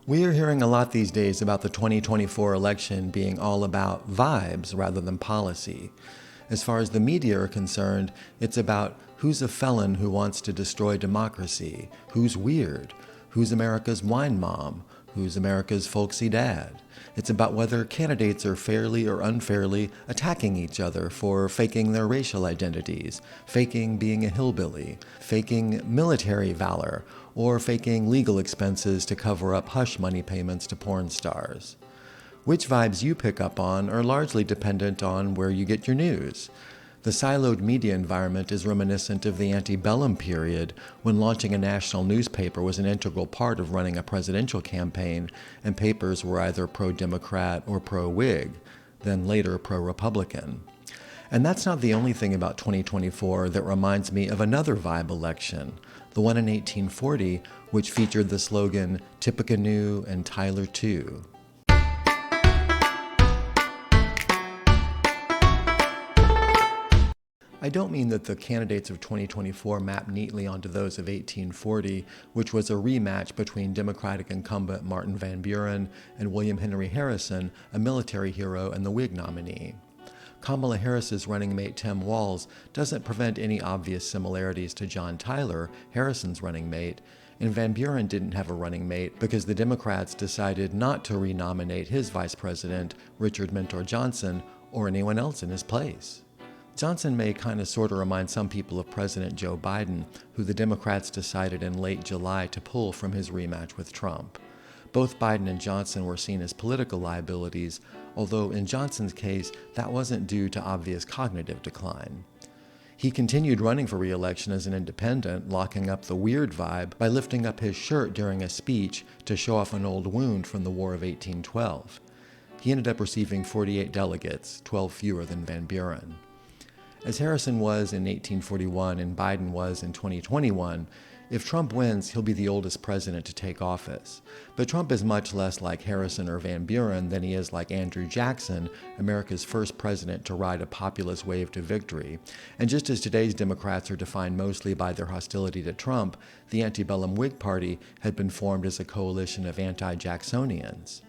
We are hearing a lot these days about the 2024 election being all about vibes rather than policy. As far as the media are concerned, it's about who's a felon who wants to destroy democracy, who's weird, who's America's wine mom, who's America's folksy dad. It's about whether candidates are fairly or unfairly attacking each other for faking their racial identities, faking being a hillbilly, faking military valor, or faking legal expenses to cover up hush money payments to porn stars. Which vibes you pick up on are largely dependent on where you get your news. The siloed media environment is reminiscent of the Antebellum period, when launching a national newspaper was an integral part of running a presidential campaign, and papers were either pro-Democrat or pro-Whig, then later pro-Republican. And that's not the only thing about 2024 that reminds me of another vibe election, the one in 1840, which featured the slogan, "Tippecanoe and Tyler too." I don't mean that the candidates of 2024 map neatly onto those of 1840, which was a rematch between Democratic incumbent Martin Van Buren and William Henry Harrison, a military hero and the Whig nominee. Kamala Harris's running mate Tim Walz doesn't present any obvious similarities to John Tyler, Harrison's running mate, and Van Buren didn't have a running mate because the Democrats decided not to renominate his vice president, Richard Mentor Johnson, or anyone else in his place. Johnson may kind of sort of remind some people of President Joe Biden, who the Democrats decided in late July to pull from his rematch with Trump. Both Biden and Johnson were seen as political liabilities, although in Johnson's case, that wasn't due to obvious cognitive decline. He continued running for re-election as an independent, locking up the weird vibe by lifting up his shirt during a speech to show off an old wound from the War of 1812. He ended up receiving 48 delegates, 12 fewer than Van Buren. As Harrison was in 1841 and Biden was in 2021, if Trump wins, he'll be the oldest president to take office. But Trump is much less like Harrison or Van Buren than he is like Andrew Jackson, America's first president to ride a populist wave to victory. And just as today's Democrats are defined mostly by their hostility to Trump, the Antebellum Whig Party had been formed as a coalition of anti-Jacksonians.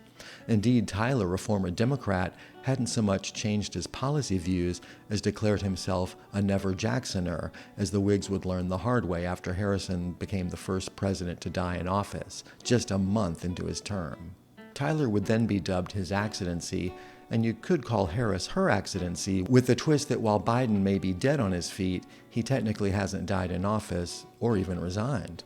Indeed, Tyler, a former Democrat, hadn't so much changed his policy views as declared himself a never-Jacksoner, as the Whigs would learn the hard way after Harrison became the first president to die in office, just a month into his term. Tyler would then be dubbed his accidency, and you could call Harris her accidency, with the twist that while Biden may be dead on his feet, he technically hasn't died in office or even resigned.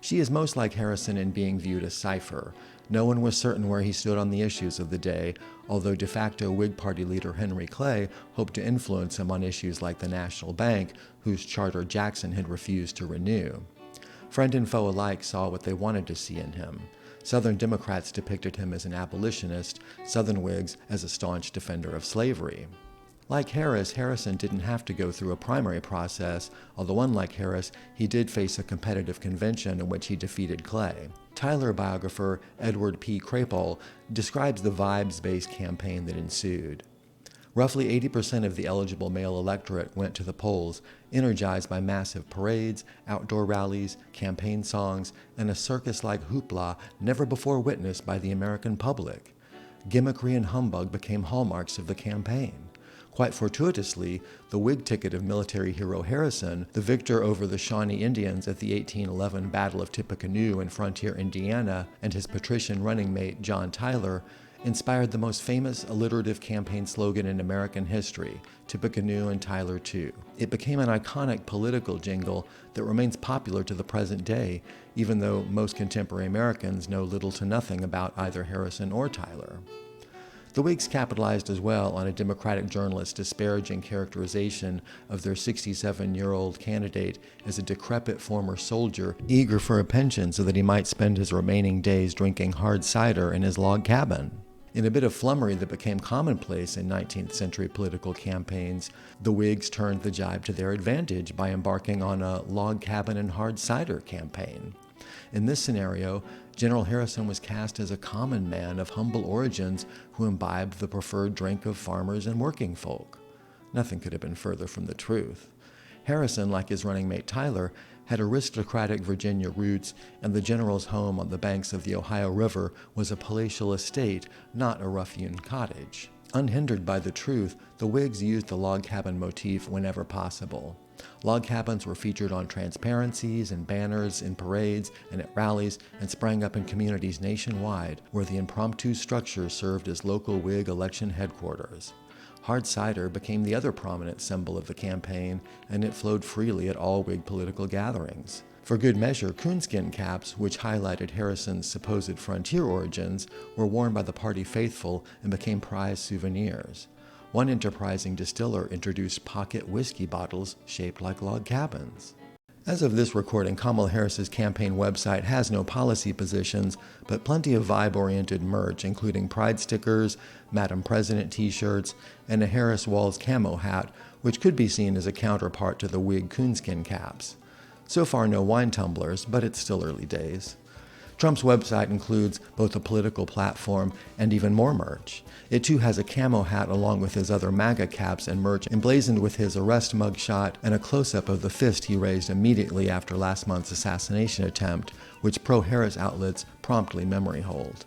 She is most like Harrison in being viewed as cipher. No one was certain where he stood on the issues of the day, although de facto Whig Party leader Henry Clay hoped to influence him on issues like the National Bank, whose charter Jackson had refused to renew. Friend and foe alike saw what they wanted to see in him. Southern Democrats depicted him as an abolitionist, Southern Whigs as a staunch defender of slavery. Like Harris, Harrison didn't have to go through a primary process, although unlike Harris, he did face a competitive convention in which he defeated Clay. Tyler biographer Edward P. Crapall describes the vibes-based campaign that ensued. Roughly 80% of the eligible male electorate went to the polls, energized by massive parades, outdoor rallies, campaign songs, and a circus-like hoopla never before witnessed by the American public. Gimmickry and humbug became hallmarks of the campaign. Quite fortuitously, the Whig ticket of military hero Harrison, the victor over the Shawnee Indians at the 1811 Battle of Tippecanoe in frontier Indiana, and his patrician running mate John Tyler, inspired the most famous alliterative campaign slogan in American history, "Tippecanoe and Tyler too." It became an iconic political jingle that remains popular to the present day, even though most contemporary Americans know little to nothing about either Harrison or Tyler. The Whigs capitalized as well on a Democratic journalist's disparaging characterization of their 67-year-old candidate as a decrepit former soldier eager for a pension so that he might spend his remaining days drinking hard cider in his log cabin. In a bit of flummery that became commonplace in 19th century political campaigns, the Whigs turned the jibe to their advantage by embarking on a log cabin and hard cider campaign. In this scenario, General Harrison was cast as a common man of humble origins who imbibed the preferred drink of farmers and working folk. Nothing could have been further from the truth. Harrison, like his running mate Tyler, had aristocratic Virginia roots, and the general's home on the banks of the Ohio River was a palatial estate, not a rough-hewn cottage. Unhindered by the truth, the Whigs used the log cabin motif whenever possible. Log cabins were featured on transparencies and banners, in parades, and at rallies, and sprang up in communities nationwide, where the impromptu structure served as local Whig election headquarters. Hard cider became the other prominent symbol of the campaign, and it flowed freely at all Whig political gatherings. For good measure, coonskin caps, which highlighted Harrison's supposed frontier origins, were worn by the party faithful and became prized souvenirs. One enterprising distiller introduced pocket whiskey bottles shaped like log cabins. As of this recording, Kamala Harris's campaign website has no policy positions, but plenty of vibe-oriented merch, including pride stickers, Madam President t-shirts, and a Harris Walls camo hat, which could be seen as a counterpart to the Whig coonskin caps. So far, no wine tumblers, but it's still early days. Trump's website includes both a political platform and even more merch. It too has a camo hat along with his other MAGA caps and merch emblazoned with his arrest mugshot and a close-up of the fist he raised immediately after last month's assassination attempt, which pro-Harris outlets promptly memory hold.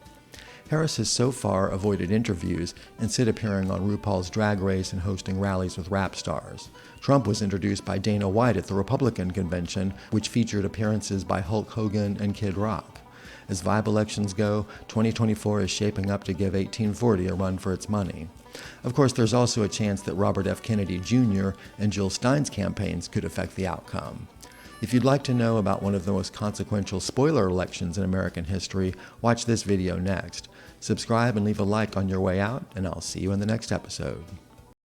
Harris has so far avoided interviews, instead appearing on RuPaul's Drag Race and hosting rallies with rap stars. Trump was introduced by Dana White at the Republican convention, which featured appearances by Hulk Hogan and Kid Rock. As vibe elections go, 2024 is shaping up to give 1840 a run for its money. Of course, there's also a chance that Robert F. Kennedy Jr. and Jill Stein's campaigns could affect the outcome. If you'd like to know about one of the most consequential spoiler elections in American history, watch this video next. Subscribe and leave a like on your way out, and I'll see you in the next episode.